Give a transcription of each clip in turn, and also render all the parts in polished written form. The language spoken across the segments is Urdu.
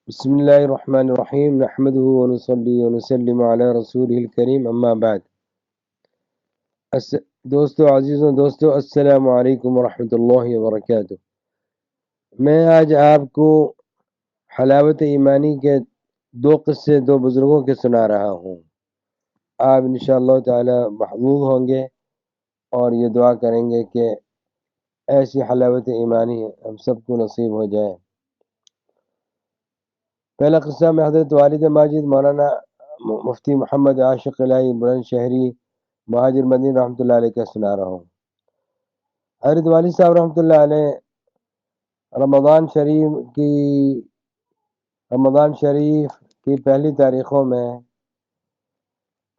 بسم الله الرحمن الرحيم نحمده ونصلي ونسلم على رسوله الكريم اما بعد دوستو عزیزوں دوستو السلام علیکم ورحمۃ اللہ وبرکاتہ۔ میں آج آپ کو حلاوت ایمانی کے دو قصے دو بزرگوں کے سنا رہا ہوں۔ آپ انشاءاللہ تعالی محظوظ ہوں گے اور یہ دعا کریں گے کہ ایسی حلاوت ایمانی ہم سب کو نصیب ہو جائے۔ پہلا قصہ میں حضرت والد ماجد مولانا مفتی محمد عاشق الہی بلند شہری مہاجر مدین رحمۃ اللہ علیہ کا سنا رہا ہوں۔ حضرت والد صاحب رحمۃ اللہ علیہ رمضان شریف کی پہلی تاریخوں میں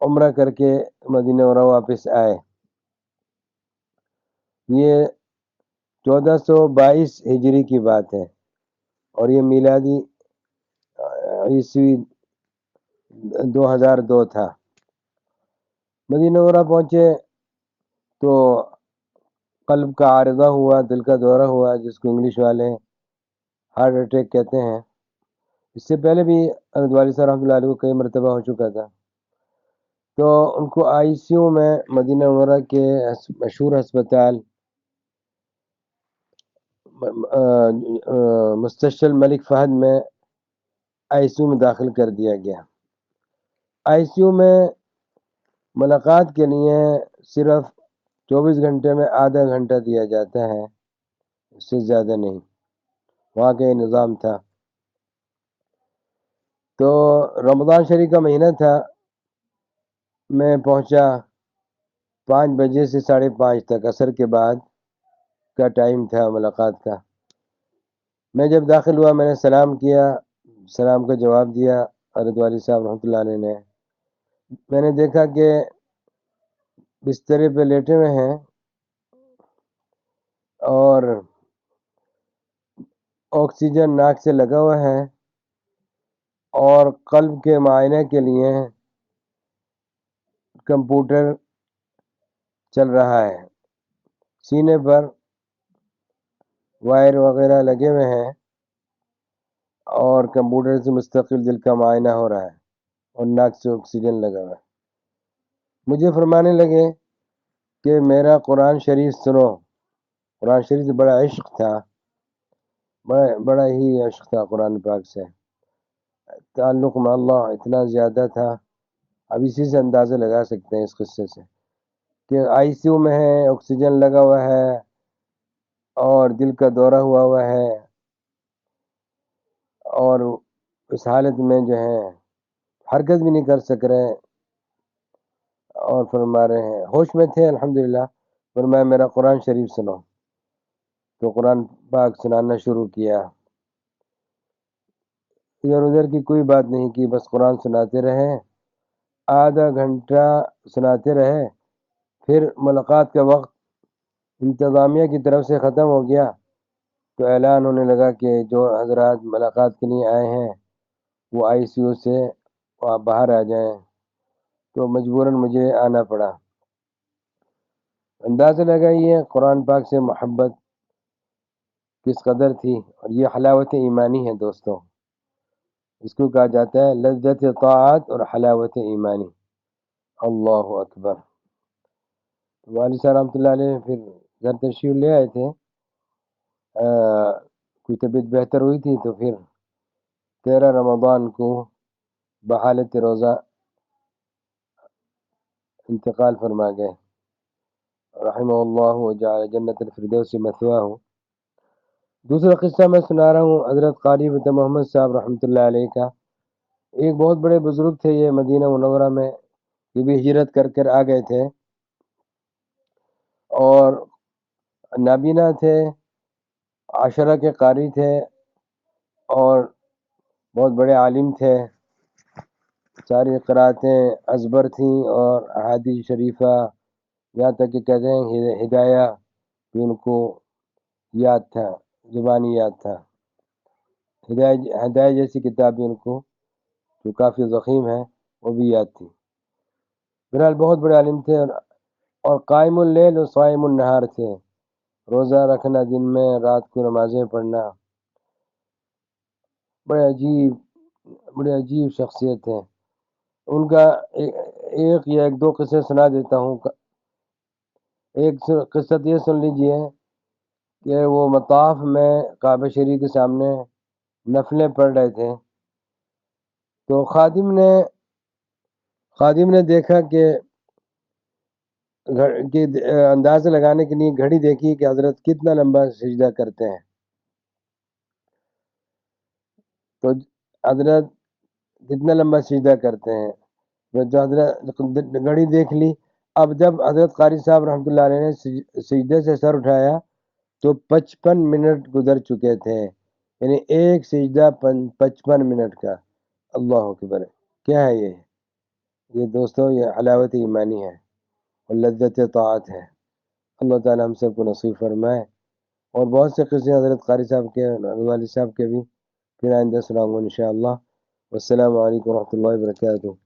عمرہ کر کے مدینہ منورہ واپس آئے۔ یہ 1422 ہجری کی بات ہے اور یہ میلادی عیسوی 2002 تھا۔ مدینہ منورہ پہنچے تو قلب کا عارضہ ہوا، دل کا دورہ ہوا، جس کو انگلش والے ہارٹ اٹیک کہتے ہیں۔ اس سے پہلے بھی حضرت والد صاحب رحمۃ اللہ علیہ کو کئی مرتبہ ہو چکا تھا۔ تو ان کو آئی سی یو میں مدینہ منورہ کے مشہور ہسپتال مستشفى الملک فہد میں آئی سی یو میں داخل کر دیا گیا۔ آئی سی یو میں ملاقات کے لیے صرف 24 گھنٹے میں آدھا گھنٹہ دیا جاتا ہے، اس سے زیادہ نہیں، وہاں کا یہ نظام تھا۔ تو رمضان شریف کا مہینہ تھا، میں پہنچا 5 بجے سے 5:30 تک، عصر کے بعد کا ٹائم تھا ملاقات کا۔ میں جب داخل ہوا میں نے سلام کیا، سلام کا جواب دیا حضرت والد صاحب رحمۃ اللہ علیہ نے۔ میں نے دیکھا کہ بسترے پہ لیٹے ہوئے ہیں اور آکسیجن ناک سے لگا ہوا ہے اور قلب کے معائنے کے لیے کمپیوٹر چل رہا ہے، سینے پر وائر وغیرہ لگے ہوئے ہیں اور کمپیوٹر سے مستقل دل کا معائنہ ہو رہا ہے اور ناک سے آکسیجن لگا ہوا ہے۔ مجھے فرمانے لگے کہ میرا قرآن شریف سنو۔ قرآن شریف سے بڑا عشق تھا، بڑا ہی عشق تھا قرآن پاک سے، تعلق میں اللہ اتنا زیادہ تھا۔ اب اسی سے اندازہ لگا سکتے ہیں اس قصے سے کہ آئی سی یو میں ہے، آکسیجن لگا ہوا ہے اور دل کا دورہ ہوا ہے اور اس حالت میں جو ہے حرکت بھی نہیں کر سک رہے اور فرما رہے ہیں ہوش میں تھے الحمدللہ۔ فرمایا میرا قرآن شریف سنو، تو قرآن پاک سنانا شروع کیا۔ ادھر ادھر کی کوئی بات نہیں کی، بس قرآن سناتے رہے، آدھا گھنٹہ سناتے رہے۔ پھر ملاقات کا وقت انتظامیہ کی طرف سے ختم ہو گیا تو اعلان ہونے لگا کہ جو حضرات ملاقات کے لیے آئے ہیں وہ آئی سی یو سے آپ باہر آ جائیں۔ تو مجبوراً مجھے آنا پڑا۔ اندازہ لگائیے قرآن پاک سے محبت کس قدر تھی، اور یہ حلاوت ایمانی ہے دوستو، اس کو کہا جاتا ہے لذت طاعت اور حلاوت ایمانی۔ اللہ اکبر۔ والد صاحب رحمۃ اللہ علیہ پھر گھر تشریف لے آئے تھے، کوئی طبیعت بہتر ہوئی تھی تو پھر 13 رمضان کو بحالت روزہ انتقال فرما گئے، رحمہ اللہ وجعل جنت الفردوس مثواہ۔ دوسرا قصہ میں سنا رہا ہوں حضرت قاری محمد صاحب رحمۃ اللہ علیہ کا۔ ایک بہت بڑے بزرگ تھے یہ مدینہ منورہ میں، یہ بھی ہجرت کر آ گئے تھے اور نابینا تھے، عشرہ کے قاری تھے اور بہت بڑے عالم تھے، ساری قراتیں ازبر تھیں اور احادیث شریفہ یہاں تک کہ کہتے ہیں ہدایہ بھی ان کو یاد تھا، زبانی یاد تھا۔ ہدایہ جیسی کتاب بھی ان کو جو کافی ضخیم ہے وہ بھی یاد تھی۔ بہرحال بہت بڑے عالم تھے اور قائم اللیل و صائم النہار تھے، روزہ رکھنا دن میں، رات کو نمازیں پڑھنا۔ بڑے عجیب شخصیت ہیں. ان کا ایک یا ایک دو قصے سنا دیتا ہوں. ایک قصہ یہ سن لیجئے کہ وہ مطاف میں کعبہ شریف کے سامنے نفلیں پڑھ رہے تھے، تو خادم نے دیکھا کہ اندازہ لگانے کے لیے گھڑی دیکھی کہ حضرت کتنا لمبا سجدہ کرتے ہیں. تو حضرت کتنا لمبا سجدہ کرتے ہیں، جو حضرت گھڑی دیکھ لی. اب جب حضرت قاری صاحب رحمۃ اللہ علیہ نے سجدے سے سر اٹھایا تو 55 منٹ گزر چکے تھے، یعنی ایک سجدہ 55 منٹ کا. اللہ اکبر. کیا ہے یہ دوستوں، یہ حلاوت ایمانی ہے اور لذت طاعت ہے. اللہ تعالی ہم سب کو نصیب فرمائے. اور بہت سے قصے حضرت قاری صاحب کے، والد صاحب کے بھی پھر آئندہ سناؤں گا انشاءاللہ. والسلام علیکم ورحمۃ اللہ وبرکاتہ.